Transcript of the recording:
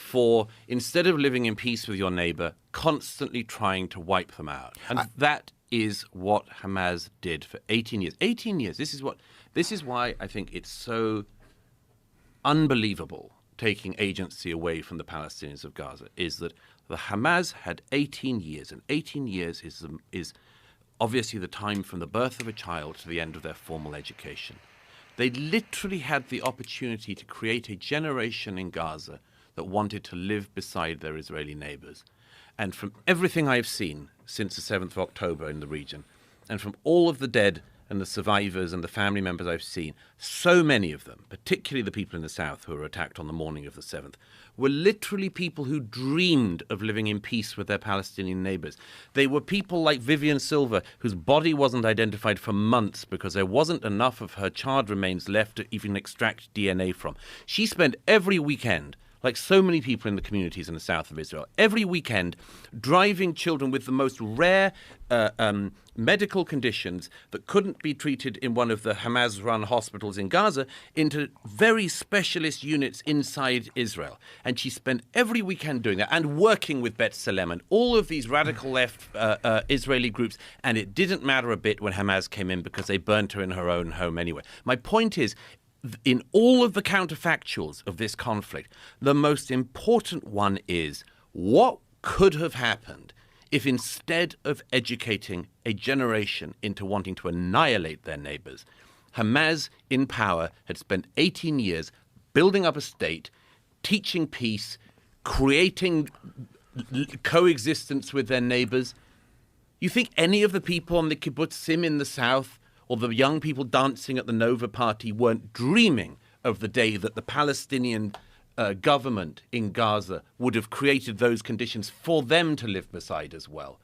for, instead of living in peace with your neighbor, constantly trying to wipe them out. And that is what Hamas did for 18 years. 18 years. This is why I think it's so unbelievable taking agency away from the Palestinians of Gaza, is that the Hamas had 18 years, and 18 years is obviously the time from the birth of a child to the end of their formal education. They literally had the opportunity to create a generation in Gaza that wanted to live beside their Israeli neighbors. And from everything I've seen since the 7th of October in the region, and from all of the dead and the survivors and the family members I've seen, so many of them, particularly the people in the south who were attacked on the morning of the 7th, were literally people who dreamed of living in peace with their Palestinian neighbors. They were people like Vivian Silva, whose body wasn't identified for months because there wasn't enough of her charred remains left to even extract DNA from. She spent every weekend, like so many people in the communities in the south of Israel, every weekend driving children with the most rare medical conditions that couldn't be treated in one of the Hamas-run hospitals in Gaza into very specialist units inside Israel. And she spent every weekend doing that and working with B'Tselem and all of these radical left Israeli groups. And it didn't matter a bit when Hamas came in because they burnt her in her own home anyway. My point is, in all of the counterfactuals of this conflict, the most important one is what could have happened if instead of educating a generation into wanting to annihilate their neighbors, Hamas in power had spent 18 years building up a state, teaching peace, creating coexistence with their neighbors. You think any of the people on the kibbutzim in the south or the young people dancing at the Nova party weren't dreaming of the day that the Palestinian government in Gaza would have created those conditions for them to live beside as well?